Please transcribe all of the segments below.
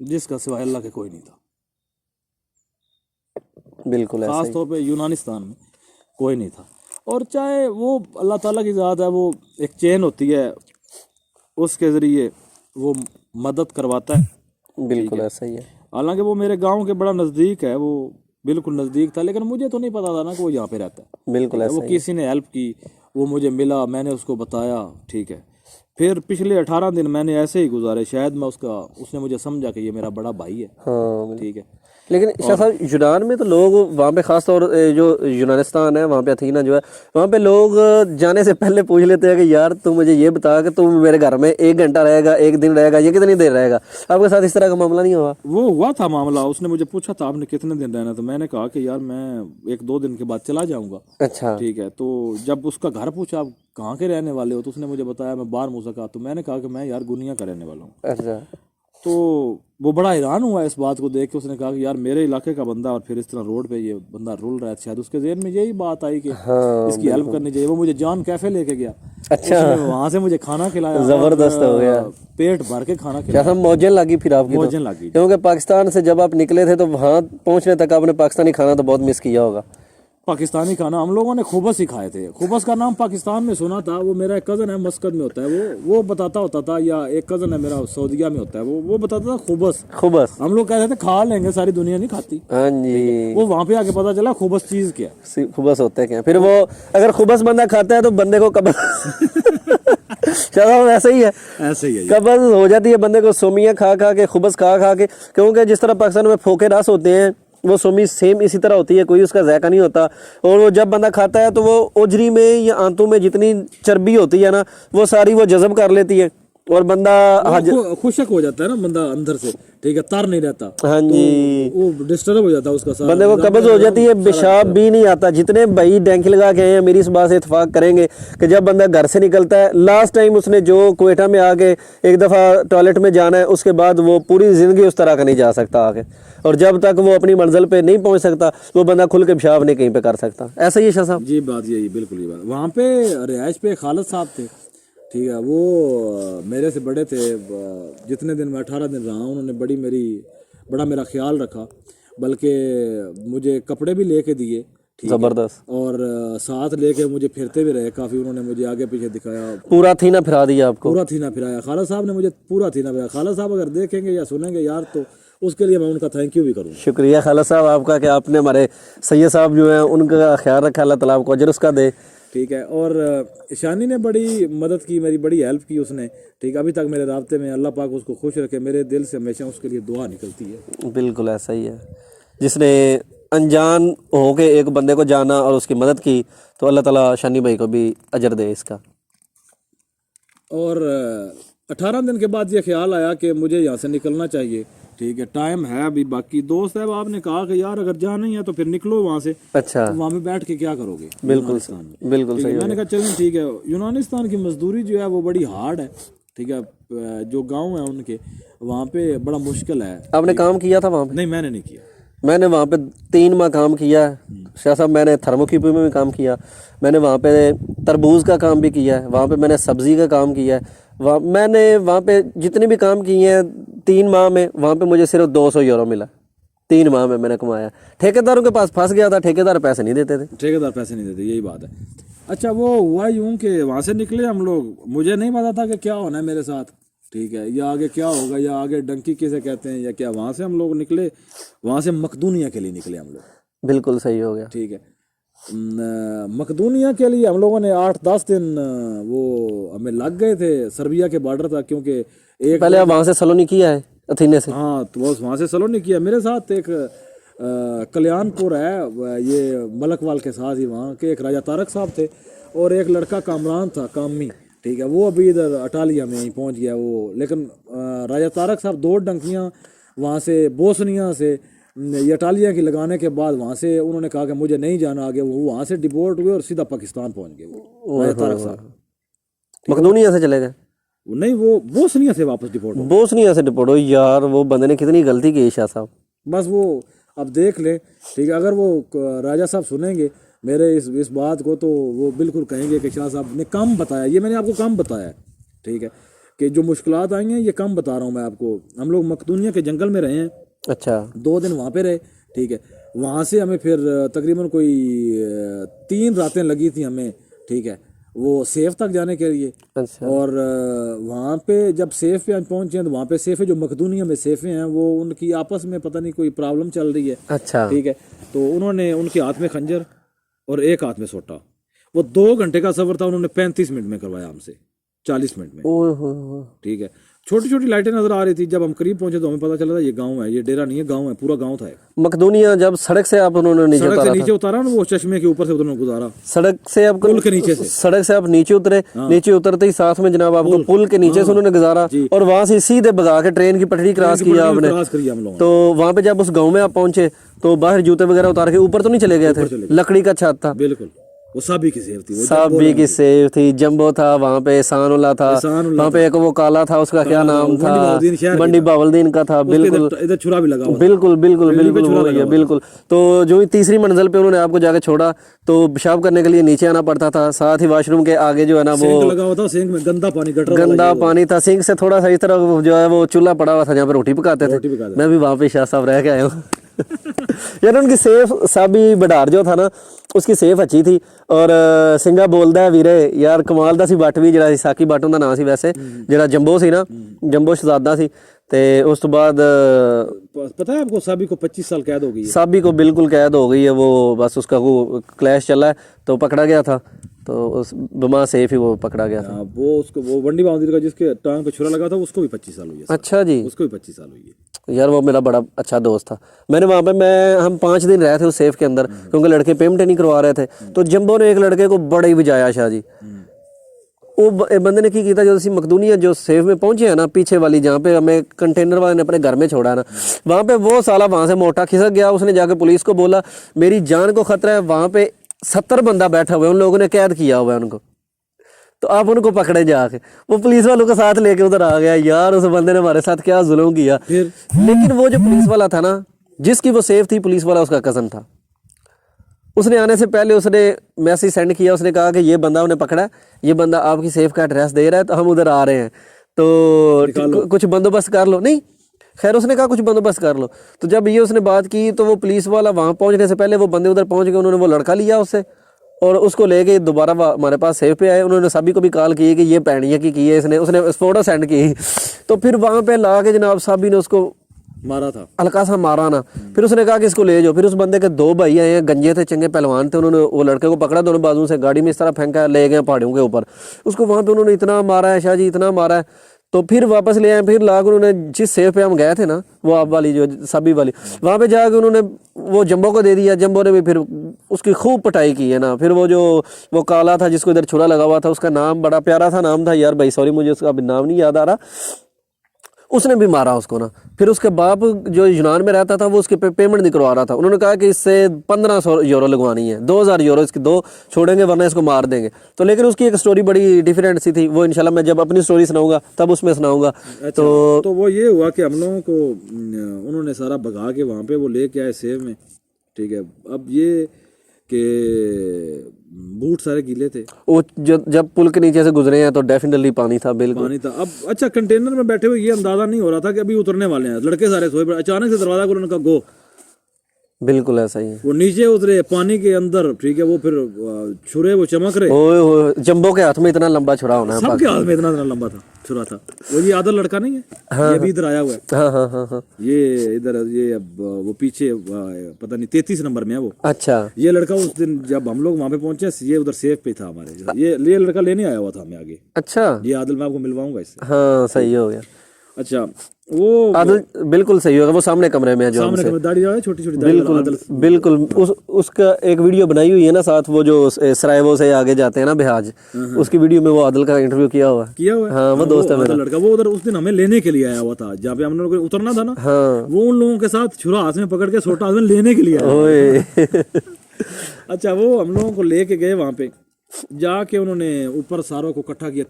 जिसका सिवाय अल्लाह के कोई नहीं था। बिल्कुल ऐसा खास ही। तौर पे यूनानिस्तान में कोई नहीं था। और चाहे वो अल्लाह ताला की ज़ात है, वो एक चेन होती है, उसके ज़रिए वो मदद करवाता है। बिल्कुल ऐसा ही है। हालांकि वो मेरे गांव के बड़ा नज़दीक है, वो बिल्कुल नज़दीक था, लेकिन मुझे तो नहीं पता था ना कि वो यहाँ पे रहता है। बिल्कुल ठीक है, वो ऐसा ही है। किसी ने हेल्प की, वो मुझे मिला, मैंने उसको बताया। ठीक है, फिर पिछले 18 दिन मैंने ऐसे ही गुजारे, शायद मैं उसने मुझे समझा कि ये मेरा बड़ा भाई है। हाँ, ठीक है। लेकिन शाह साहब यूनान में तो लोग वहाँ पे खास तौर जो यूनानिस्तान है वहाँ पे अथीना जो है, वहाँ पे लोग जाने से पहले पूछ लेते हैं कि यार तू मुझे ये बता कि तू मेरे घर में 1 घंटा रहेगा, 1 दिन रहेगा, ये कितनी देर रहेगा। आपके साथ इस तरह का मामला नहीं हुआ? वो हुआ था मामला, उसने मुझे पूछा था आपने कितने दिन रहना, तो मैंने कहा कि यार मैं 1-2 दिन के बाद चला जाऊंगा। अच्छा। ठीक है, तो जब उसका घर पूछा आप कहाँ के रहने वाले हो, तो उसने मुझे बताया मैं बार मूसा का। तो मैंने कहा कि मैं यार गुनिया का रहने वाला हूँ। अच्छा। तो वो बड़ा हैरान हुआ इस बात को देख के। उसने कहा कि यार मेरे इलाके का बंदा और फिर इस तरह रोड पे ये बंदा रुल रहा है। शायद उसके ज़हन में यही बात आई कि हाँ इसकी हेल्प बिल्कुल। करनी चाहिए। वो मुझे जॉन कैफे लेके गया, अच्छा। उसने वहां से मुझे खाना खिलाया और जबरदस्त हो गया। पेट भर के खाना क्या खिलाया। हम मौजन लगी फिर आपकी तो? मौजन लगी जी। क्योंकि पाकिस्तान से जब आप निकले थे तो वहाँ पहुँचने तक आपने पाकिस्तानी खाना तो बहुत मिस किया होगा। पाकिस्तानी खाना हम लोगों ने खुबस ही खाए थे। खुबस का नाम पाकिस्तान में सुना था, वो मेरा एक कज़न है मस्कत में होता है, वो बताता होता था, या एक कज़न है मेरा सऊदीया में होता है, वो बताता था खुबस। खुबस। हम लोग कहते थे खा लेंगे, सारी दुनिया नहीं खाती। हाँ जी। वो वहां पे आके पता चला खुबस चीज क्या है। खुबस होते हैं क्या? फिर वो अगर खुबस बंदा खाता है तो बंदे को कब्ज चलो ऐसा ही है, ऐसे ही है ये। कब्ज हो जाती है बंदे को, सोमियाँ खा खा के, खुबस खा खा के। क्योंकि जिस तरह पाकिस्तान में फोके रस होते हैं, वो सोमी सेम इसी तरह होती है, कोई उसका जायका नहीं होता। और वो जब बंदा खाता है तो वो ओजरी में या आंतों में जितनी चर्बी होती है ना, वो सारी वो जज़ब कर लेती है और बंदा खुशक हो जाता है ना बंदा अंदर से। ठीक है, तर नहीं रहता। हाँ तो जी, वो डिस्टर्ब हो जाता है उसका सारा बंदे को निज़ाम कब्ज हो जाती है, सारा पेशाब भी नहीं आता। जितने भाई डैंकी लगा के हैं मेरी इस बात से इत्तेफाक करेंगे कि जब बंदा घर से निकलता है, लास्ट टाइम उसने जो क्वेटा में आके एक दफ़ा टॉयलेट में जाना है, उसके बाद वो पूरी ज़िंदगी उस तरह का नहीं जा सकता आगे। और जब तक वो अपनी मंजिल पे नहीं पहुंच सकता, वो बंदा खुल के पेशाब नहीं कहीं पे कर सकता। ऐसा ही है शाह साहब? जी बात यही, बिल्कुल ये बात। वहाँ पे रिहाइश पे खालिद साहब थे। ठीक है, वो मेरे से बड़े थे। जितने दिन मैं 18 दिन रहा, उन्होंने बड़ा मेरा ख्याल रखा, बल्कि मुझे कपड़े भी लेके दिए। ठीक है, जबरदस्त। और साथ लेके मुझे फिरते भी रहे काफ़ी। उन्होंने मुझे आगे पीछे दिखाया, पूरा थी ना फिरा दिया आपको? पूरा थी ना फिराया। खालिद साहब ने मुझे पूरा थी ना फिराया। खालिद साहब अगर देखेंगे या सुनेंगे यार, तो उसके लिए मैं उनका थैंक यू भी करूँगा। शुक्रिया खालिद साहब आपका कि आपने हमारे सैयद साहब जो हैं उनका ख्याल रखा। अल्लाह ताला आपको अजर उसका दे। ठीक है, और ईशानी ने बड़ी मदद की, मेरी बड़ी हेल्प की उसने। ठीक है, अभी तक मेरे राब्ते में, अल्लाह पाक उसको खुश रखे। मेरे दिल से हमेशा उसके लिए दुआ निकलती है। बिल्कुल ऐसा ही है। जिसने अनजान हो के एक बंदे को जाना और उसकी मदद की, तो अल्लाह ताला शानी भाई को भी अजर दे इसका। और 18 दिन के बाद ये ख्याल आया कि मुझे यहाँ से निकलना चाहिए। ठीक है, टाइम है अभी बाकी। दोस्त है, आपने कहा कि यार अगर जाना ही है तो फिर निकलो वहाँ से। अच्छा। तो वहाँ पे बैठ के क्या करोगे बिल्कुल यूनानिस्तान में? बिल्कुल ठीक है, सही हो मैंने गया। कहा चलें ठीक है। यूनानिस्तान की मजदूरी जो है वो बड़ी हार्ड है। ठीक है, जो गाँव है उनके वहाँ पे बड़ा मुश्किल है। आपने काम किया था वहाँ पे? नहीं, मैंने नहीं किया। मैंने वहाँ पे 3 माह काम किया है शाह साहब। मैंने थर्मोक्यूपी में भी काम किया, मैंने वहाँ पे तरबूज का काम भी किया है, वहाँ पे मैंने सब्ज़ी का काम किया है। मैंने वहाँ पे जितने भी काम किए हैं 3 माह में, वहाँ पे मुझे सिर्फ 200 यूरो मिला। 3 माह में मैंने कमाया। ठेकेदारों के पास फंस गया था, ठेकेदार पैसे नहीं देते थे। ठेकेदार पैसे नहीं देते, यही बात है। अच्छा, वो हुआ यूं कि वहाँ से निकले हम लोग, मुझे नहीं पता था कि क्या होना है मेरे साथ। ठीक है, या आगे क्या होगा, या आगे डंकी किसे कहते हैं या क्या। वहाँ से हम लोग निकले, वहाँ से मकदूनिया के लिए निकले हम लोग। बिल्कुल सही हो गया। ठीक है, मकदूनिया के लिए हम लोगों ने 8-10 दिन वो हमें लग गए थे। सर्बिया के बॉर्डर था, क्योंकि एक पहले आप वहाँ से सलोनिकी आए, अथीने से? हाँ, तो वो वहाँ से सलोनी किया। मेरे साथ एक कल्याणपुर है, ये मलकवाल के साथ ही, वहाँ के एक राजा तारक साहब थे, और एक लड़का कामरान था, कामी। ठीक है, वो अभी इधर अटालिया में ही पहुँच गया वो। लेकिन राजा तारक साहब 2 डंकियाँ वहाँ से बोसनिया से ये अटालिया की लगाने के बाद वहाँ से उन्होंने कहा कि मुझे नहीं जाना आगे। वो वहाँ से डिपोर्ट हुए और सीधा पाकिस्तान पहुँच गए वो राजा तारक साहब। मकदूनिया से चले गए? नहीं, वो बोसनिया से वापस डिपोर्ट हो। बोसनिया से डिपोर्ट हो? यार वो बंदे ने कितनी गलती की शाह साहब। बस वो अब देख ले। ठीक है, अगर वो राजा साहब सुनेंगे मेरे इस बात को, तो वो बिल्कुल कहेंगे कि शाह साहब ने कम बताया। ये मैंने आपको कम बताया है। ठीक है, कि जो मुश्किलात आई हैं ये कम बता रहा हूँ मैं आपको। हम लोग मकदूनिया के जंगल में रहे हैं, अच्छा 2 दिन वहाँ पे रहे, ठीक है। वहाँ से हमें फिर तकरीबन कोई 3 रातें लगी थी हमें, ठीक है, वो सेफ तक जाने के लिए। अच्छा और वहाँ पे जब सेफ पे हम पहुँचे तो वहाँ पे सेफे जो मकदूनिया में सेफे हैं वो उनकी आपस में पता नहीं कोई प्रॉब्लम चल रही है, अच्छा ठीक है। तो उन्होंने उनके हाथ में खंजर और एक हाथ में सोटा। वो 2 घंटे का सफर था, उन्होंने 35 मिनट में करवाया हमसे, 40 मिनट में, ओह हो। ठीक है। छोटी छोटी लाइटें नजर आ रही थी। जब हम करीब पहुंचे तो हमें पता चला था ये गांव है, ये डेरा नहीं है, गांव है, पूरा गांव था। मकदूनिया जब सड़क से आप उन्होंने नीचे सड़क से उतारा नीचे उतारा ना, वो चश्मे के ऊपर से उन्होंने गुजारा, सड़क से आप पुल के नीचे से। सड़क से आप नीचे उतरे, नीचे उतरते ही साथ में जनाब आपको पुल के नीचे से उन्होंने गुजारा और वहां से सीधे भगा के ट्रेन की पटरी क्रॉस किया आपने। क्रॉस करिए हम लोगों तो वहां पे जब उस गांव में आप पहुंचे तो बाहर जूते वगैरह उतार के ऊपर तो नहीं चले गए थे? लकड़ी का छत था, बिल्कुल। वो साबी की सेफ थी, वो साबी की सेफ थी, जंबो था वहाँ पे, एहसानुल्लाह था वहाँ पे, एक वो काला था, उसका क्या नाम था, बंडी बावलदीन का था। बिल्कुल इधर छुरा भी लगा हुआ, बिल्कुल बिल्कुल बिल्कुल वो ही है, बिल्कुल। तो जो ही तीसरी मंजिल पे उन्होंने आपको जाके छोड़ा तो पेशाब करने के लिए नीचे आना पड़ता था, साथ ही वॉशरूम के आगे जो है ना वो लगा हुआ था, सिंक में गंदा पानी, गंदा पानी था। सिंक से थोड़ा सा इस तरह जो है वो चूल्हा पड़ा हुआ था जहाँ पे रोटी पकाते थे। मैं भी वहाँ पे शाह साहब रह के आया हूँ। यार उनकी सेफ साबी बडार जो था ना उसकी सेफ अच्छी थी। और ਸਿੰਘਾ बोलता है वीरे यार कमाल ਦਾ ਸੀ ਬੱਟ ਵੀ ਜਿਹੜਾ ਸਾਕੀ ਬੱਟ ਉਹਦਾ ਨਾਂ ਸੀ ਵੈਸੇ, ਜਿਹੜਾ ਜੰਬੋ ਸੀ ਨਾ, जंबो शहजादा ਸੀ। ਤੇ ਉਸ ਤੋਂ बाद पता है आपको साबी को 25 साल कैद हो गई है। साबी को बिल्कुल कैद हो गई है, वो बस उसका वो क्लैश चला है तो पकड़ा गया था, तो उस बिमा सेफ ही वो पकड़ा गया था। वो उसको वो बंडी बाउंड्री का जिसके टांग पे छुरा लगा था उसको भी 25 साल हुई है। अच्छा जी, उसको भी 25 साल हुई है। यार वो मेरा बड़ा अच्छा दोस्त था। मैंने वहाँ पे हम 5 दिन रहे थे उस सेफ के अंदर, क्योंकि लड़के पेमेंट नहीं करवा रहे थे। तो जंबो ने एक लड़के को बड़ा ही बजाया शाह जी। वो बंदे ने की किया, जो ਅਸੀਂ मकदूनिया जो सेफ में पहुंचे हैं ना, पीछे वाली जहाँ पे हमें कंटेनर वाले ने अपने घर में छोड़ा ना, वहाँ पे वो साला वहाँ से मोटा खिसक गया। उसने जाके पुलिस को बोला मेरी जान को खतरा है, वहाँ पे 70 बंदा बैठा हुआ है, उन लोगों ने कैद किया हुआ है उनको, तो आप उनको पकड़े जाके। वो पुलिस वालों के साथ लेके उधर आ गया। यार उस बंदे ने हमारे साथ क्या जुल्म किया। लेकिन वो जो पुलिस वाला था ना, जिसकी वो सेफ थी, पुलिस वाला उसका कज़न था। उसने आने से पहले उसने मैसेज सेंड किया, उसने कहा कि ये बंदा उन्हें पकड़ा, ये बंदा आपकी सेफ का एड्रेस दे रहा है, तो हम उधर आ रहे हैं, तो कुछ बंदोबस्त कर लो। नहीं, खैर उसने कहा कुछ बंदोबस्त कर लो। तो जब ये उसने बात की तो वो पुलिस वाला वहाँ पहुँचने से पहले वो बंदे उधर पहुँच गए। उन्होंने वो लड़का लिया उससे और उसको लेके दोबारा हमारे पास सेफ पे आए। उन्होंने सभी को भी कॉल की कि ये पैणिया की है इसने, उसने फोटो सेंड की। तो फिर वहाँ पे ला के जनाब साहबी ने उसको मारा था, हल्का सा मारा ना। फिर उसने कहा कि इसको ले जाओ। फिर उस बंदे के 2 भाई आए हैं, गंजे थे, चंगे पहलवान थे। उन्होंने वो लड़के को पकड़ा, दोनों बाजू से गाड़ी में इस तरह फेंका, ले गए पहाड़ियों के ऊपर। उसको वहाँ पे उन्होंने इतना मारा है शाह जी, इतना मारा है। तो फिर वापस ले आए। फिर लाकर उन्होंने जिस सेफ पे हम गए थे ना, वो आप वाली जो साबी वाली, वहाँ पे जाके उन्होंने वो जंबो को दे दिया। जंबो ने भी फिर उसकी खूब पिटाई की है ना। फिर वो काला था जिसको इधर छुरा लगा हुआ था, उसका नाम बड़ा प्यारा था, नाम था यार भाई सॉरी मुझे उसका अभी नाम नहीं याद आ रहा, उसने भी मारा उसको ना। फिर उसके बाप जो यूनान में रहता था वो उसके पेमेंट नहीं करवा रहा था। उन्होंने कहा कि इससे 1500 यूरो लगवानी है, 2000 यूरो इसकी 2 छोड़ेंगे वरना इसको मार देंगे। तो लेकिन उसकी एक स्टोरी बड़ी डिफरेंट सी थी, वो इंशाल्लाह मैं जब अपनी स्टोरी सुनाऊंगा तब उसमें सुनाऊंगा। अच्छा, तो वो ये हुआ कि हम लोगों को उन्होंने सारा भगा के वहाँ पे वो लेके आए सेफ में, ठीक है। अब ये कि बूट सारे गीले थे। वो जब पुल के नीचे से गुजरे हैं तो डेफिनेटली पानी था, बिल्कुल पानी था। अब अच्छा, कंटेनर में बैठे हुए ये अंदाजा नहीं हो रहा था कि अभी उतरने वाले हैं। लड़के सारे सोए पड़े, अचानक से दरवाजा खोला, उनका गो, बिल्कुल ऐसा ही है। वो नीचे उतरे पानी के अंदर, ठीक है। वो फिर छुरे वो चमक रहे। ओए जंबो के हाथ में इतना लंबा छुरा होना है, सबके हाथ में इतना लंबा था छुरा था। वो ये आदर लड़का नहीं है, हाँ, ये भी इधर आया हुआ है। हाँ हाँ हाँ हाँ, ये इधर ये अब वो पीछे पता नहीं 33 नंबर में है वो। अच्छा, ये लड़का उस दिन जब हम लोग वहाँ पे पहुंचे, ये उधर सेफ पे था हमारे। ये लड़का लेने आया हुआ था हमें आगे। अच्छा, ये आदिल मैं आपको मिलवाऊंगा इससे। हाँ सही हो गया। अच्छा, वो आदिल बिल्कुल सही होगा, वो सामने कमरे में है जो सामने हमसे, दाढ़ी है, छोटी छोटी बिल्कुल बिल्कुल। उसका एक वीडियो बनाई हुई है ना साथ, वो जो सरायवो से आगे जाते हैं ना बिहाज, उसकी वीडियो में वो आदिल का इंटरव्यू किया हुआ है। हाँ वो दोस्त है मेरा लड़का। वो उधर उस दिन हमें लेने के लिए आया हुआ था, जहाँ पे हम लोग उतरना था ना। हाँ, वो उन लोगों के साथ छुरा हाथ में पकड़ के सोटा हाथ में लेने के लिए आया। अच्छा, वो हम लोगों को लेके गए वहाँ पे, जाके उन्होंने ऊपर सारों को इकट्ठा किया।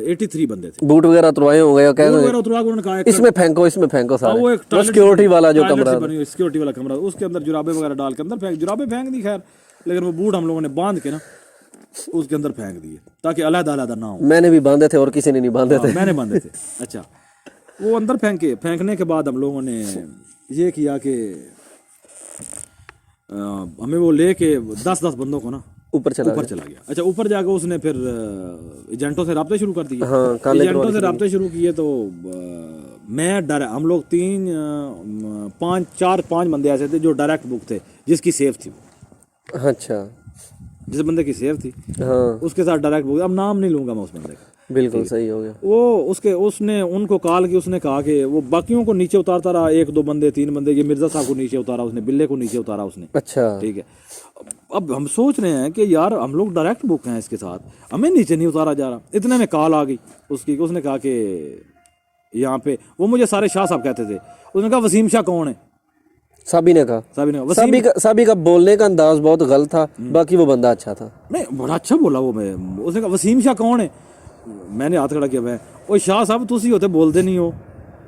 83 बंदे थे। बूट वगैरह उतरवाए होंगे या क्या, उन्होंने कहा इसमें फेंको सारे। वो एक सिक्योरिटी वाला जो कमरा, सिक्योरिटी वाला कमरा, उसके अंदर जुराबे वगैरह डाल के अंदर जुराबे फेंक दी। खैर, लेकिन वो बूट हम लोगों ने बांध के ना उसके अंदर फेंक दिए ताकि अलग-अलग ना हो। मैंने भी बांधे थे और किसी ने नहीं बांधे थे। मैंने बांधे थे। अच्छा, वो अंदर फेंकने के बाद हम लोगों ने ये किया कि हमें वो लेके 10-10 बंदों को ना ऊपर चला ऊपर चला गया। अच्छा, ऊपर जाकर उसने फिर एजेंटों से राब्ते शुरू कर दिए। हाँ, एजेंटों से राब्ते शुरू किए तो मैं डर, हम लोग 4-5 बंदे ऐसे थे जो डायरेक्ट बुक थे, जिसकी सेफ थी। अच्छा, जिस बंदे की सेफ थी हाँ उसके साथ डायरेक्ट बुक। अब नाम नहीं लूंगा मैं उस बंदे का। बिल्कुल सही हो गया। वो उसने उनको कॉल की, उसने कहा कि वो बाकियों को नीचे उतारता रहा, 1-2 बंदे 3 बंदे, ये मिर्जा साहब को नीचे उतारा उसने, बिल्ले को नीचे उतारा उसने। अच्छा, ठीक है, अब हम सोच रहे हैं कि यार हम लोग डायरेक्ट बुक हैं इसके साथ, हमें नीचे नहीं उतारा जा रहा। इतने में कॉल आ गई उसकी, उसने कहा कि यहाँ पे, वो मुझे सारे शाह साहब कहते थे, उसने कहा वसीम शाह कौन है? साबी ने कहा। साबी का बोलने का अंदाज बहुत गलत था, बाकी वो बंदा अच्छा था। नहीं, बड़ा अच्छा बोला वो। मैं, उसने कहा वसीम शाह कौन है? मैंने हाथ खड़ा किया, मैं, ओ शाह साहब तुसी होते बोलते नहीं हो।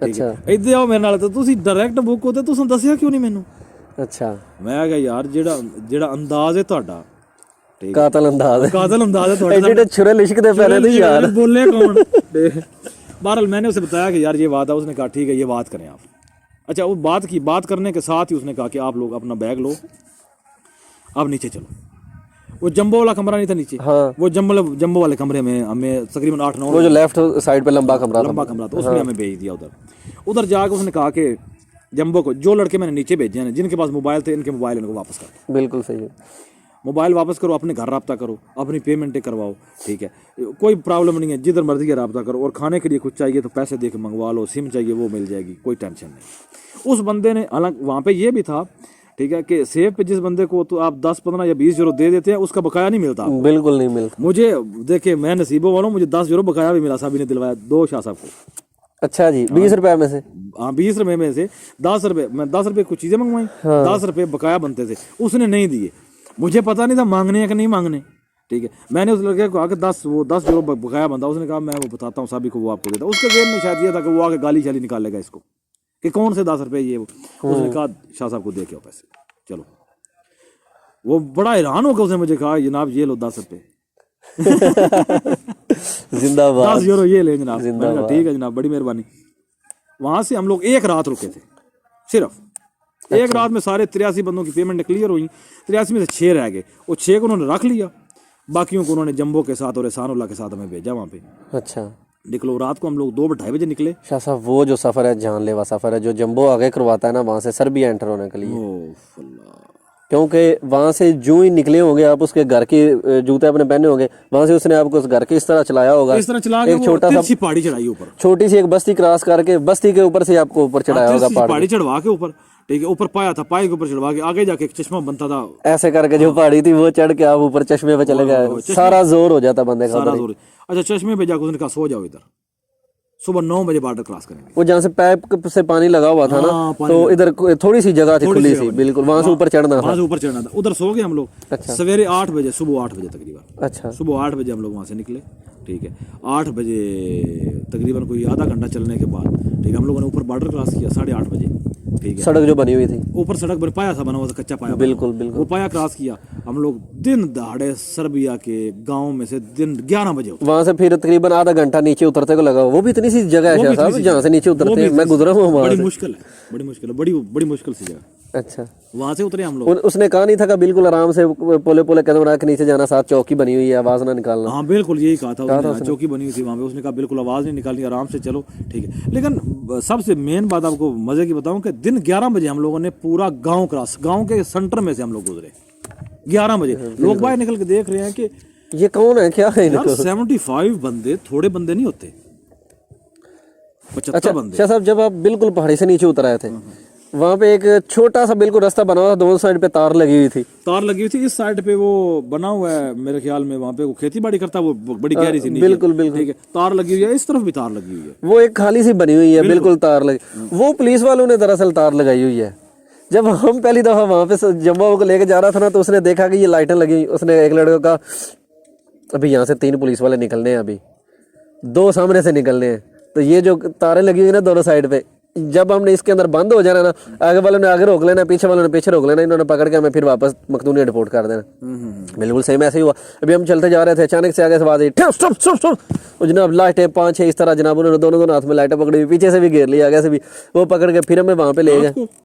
अच्छा, इधर आओ मेरे नाल, तो तुसी डायरेक्ट बुक होते, तुसें दसिया क्यों नहीं मैनू? अच्छा, मैं कहा यार ਜਿਹੜਾ अंदाज है ਤੁਹਾਡਾ, ठीक कातल अंदाज है, कातल अंदाज है ਤੁਹਾਡਾ, एडिट छुरे लिशकते पहले नहीं यार बोले कौन? बहरहाल मैंने उसे बताया कि यार ये बात है। उसने कहा ठीक है, ये बात करें आप। अच्छा, वो बात करने के साथ ही उसने कहा कि आप लोग अपना बैग लो, अब नीचे चलो। वो जंबो वाला कमरा नहीं था नीचे, हाँ, वो जंबो वाले कमरे में हमें तकरीबन 8-9, वो जो लेफ्ट साइड पे लंबा कमरा था, उसमें हमें भेज दिया। उधर जाकर उसने कहा कि जंबो को, जो लड़के मैंने नीचे भेजे हैं जिनके पास मोबाइल थे, इनके मोबाइल इनको वापस करो। बिल्कुल सही है, मोबाइल वापस करो, अपने घर रब्ता करो, अपनी पेमेंटें करवाओ, ठीक है, कोई प्रॉब्लम नहीं है, जिधर मर्जी है रब्ता करो। और खाने के लिए कुछ चाहिए तो पैसे दे के मंगवा लो, सिम चाहिए वो मिल जाएगी, कोई टेंशन नहीं। उस बंदे ने, हालांकि वहाँ पे ये भी था, ठीक है, कि सेफ पे जिस बंदे को तो आप 10, 15 या 20 यूरो दे देते हैं, उसका बकाया नहीं मिलता। बिल्कुल नहीं मिलता। मुझे देखिए, मैं नसीबों वालों, मुझे 10 यूरो बकाया भी मिला, साहब ने दिलवाया 2 शाह साहब को। अच्छा जी, 20 रुपए में से? हाँ, 20 रुपए में से 10 रुपए, मैं 10 रुपए कुछ चीजें मंगवाई, 10 रुपए बकाया बनते थे, उसने नहीं दिए। मुझे पता नहीं था मांगने है कि नहीं मांगने, ठीक है। मैंने उस लड़के को कहा कि 10 यूरो बकाया बनता। उसने कहा मैं वो बताता हूँ साहब को, वो आपको देता। उसके जेब में शायद ये था कि वो आके गाली शाली निकालेगा इसको कि कौन से 10 रुपए ये वो। उसने कहा शाह साहब को दे के आओ पैसे, चलो। वो बड़ा हैरान होकर उसने मुझे कहा जनाब ये लो 10 रुपए जिंदाबाद, 10 यूरो ये ले जनाब। मैंने कहा ठीक है जनाब, बड़ी मेहरबानी। वहां से हम लोग 1 रात रुके थे, सिर्फ 1 रात में सारे 83 बंदों की पेमेंट क्लियर हुई। 83 में से 6 रह गए, वो 6 को उन्होंने रख लिया, बाकियों को उन्होंने जंबो के साथ और एहसानुल्लाह के साथ हमें भेजा वहाँ पे। अच्छा, निकलो, रात को हम लोग 2-2:30 बजे निकले। शाह साहब वो जो सफर है, जानलेवा सफर है, जो जंबो आगे करवाता है ना वहां से सर्बिया एंटर होने के लिए, क्योंकि वहां से जो ही निकले होंगे आप, उसके घर के जूते अपने पहने होंगे, वहां से उसने आपको उस घर के इस तरह चलाया होगा, इस तरह चला एक छोटा सा पहाड़ी चढ़ाई ऊपर, छोटी सी एक बस्ती क्रॉस करके बस्ती के ऊपर से आपको ऊपर चढ़ाया होगा, पहाड़ी चढ़वा के ऊपर, ठीक है, ऊपर पाया था, पाए के ऊपर चढ़वा के आगे जाके एक चश्मा बनता था, ऐसे करके जो पहाड़ी थी वो चढ़ के आप ऊपर चश्मे पे चले गए, सारा जोर हो जाता बंदे का, सारा जोर। अच्छा, चश्मे पे जाकर उसने कहा सो जाओ इधर, सुबह 9 बजे बॉर्डर क्रॉस करेंगे। वो जहाँ से पाइप से पानी लगा हुआ था ना, तो इधर थोड़ी सी जगह थी खुली सी, बिल्कुल वहां से ऊपर चढ़ना था, वहां से ऊपर चढ़ना था। उधर सो गए हम लोग। अच्छा, सवेरे 8 बजे, सुबह 8 बजे तकरीबन, अच्छा, सुबह 8 बजे हम लोग वहां से निकले, ठीक है। 8 बजे तकरीबन कोई आधा घंटा चलने के बाद, ठीक है, हम लोगों ने ऊपर बॉर्डर क्रॉस किया 8:30 बजे, ठीक है। सड़क जो बनी हुई थी, ऊपर सड़क पर पाया था बना हुआ था, कच्चा पाया, बिल्कुल बिल्कुल, वो पाया क्रॉस किया हम लोग। दिन दहाड़े सर्बिया के गाँव में से दिन 11 बजे वहां से फिर तकरीबन आधा घंटा नीचे उतरते को लगा। वो भी इतनी सी जगह है साहब जहाँ से नीचे उतरते हैं, मैं गुजरा हूँ वहां से, बड़ी मुश्किल है, बड़ी मुश्किल सी जगह। अच्छा, वहां से उतरे हम लोग। उसने कहा नहीं था कि बिल्कुल आराम से पोले पोले कदम रख के नीचे जाना, साथ चौकी बनी हुई है, आवाज ना निकालना? हाँ बिल्कुल यही कहा था उसने, चौकी बनी हुई थी वहां पे। उसने कहा बिल्कुल आवाज नहीं निकालनी, आराम से चलो, ठीक है। लेकिन सबसे मेन बात आपको मजे की बताऊं कि दिन 11 बजे हम लोगों ने पूरा गांव क्रॉस, गांव के सेंटर में से हम लोग गुजरे 11 बजे। लोग बाहर निकल के देख रहे हैं कि ये कौन है, क्या है इनको? 75 बंदे थोड़े बंदे नहीं होते, 75 बंदे। अच्छा साहब, जब आप बिल्कुल पहाड़ी से नीचे उतर आए थे, वहाँ पे एक छोटा सा बिल्कुल रास्ता बना हुआ था, दोनों साइड पे तार लगी हुई थी। तार लगी हुई थी, इस साइड पे वो बना हुआ है मेरे ख्याल में, वहाँ पे वो खेती बाड़ी करता है, वो बड़ी गहरी सी नीचे, बिल्कुल बिल्कुल, ठीक है। तार लगी हुई है, इस तरफ भी तार लगी हुई है, वो एक खाली सी बनी हुई है, बिल्कुल तार लगी। वो पुलिस वालों ने दरअसल तार लगाई हुई है। जब हम पहली दफा वहाँ पे जम्मू को लेके जा रहा था ना, तो उसने देखा कि ये लाइटें लगी, उसने एक लड़के का, अभी यहाँ से 3 पुलिस वाले निकलने हैं, अभी 2 सामने से निकलने हैं, तो ये जो तारें लगी हुई ना दोनों साइड पे, जब हमने इसके अंदर बंद हो जाना ना, आगे वालों ने आगे रोक लेना, पीछे वालों ने पीछे रोक लेना, इन्होंने पकड़ के हमें फिर वापस मखदूनिया डिपोर्ट कर देना। बिल्कुल सेम ऐसे ही हुआ। अभी हम चलते जा रहे थे, अचानक से आगे से आवाज आई, स्टॉप स्टॉप स्टॉप। वो जनाब लाइटें 5-6 इस तरह जनाब उन्होंने दोनों हाथ में लाइटें पकड़ी, पीछे से भी घेर लिया, आगे से भी वो पकड़ के फिर हमें वहाँ पे ले गए।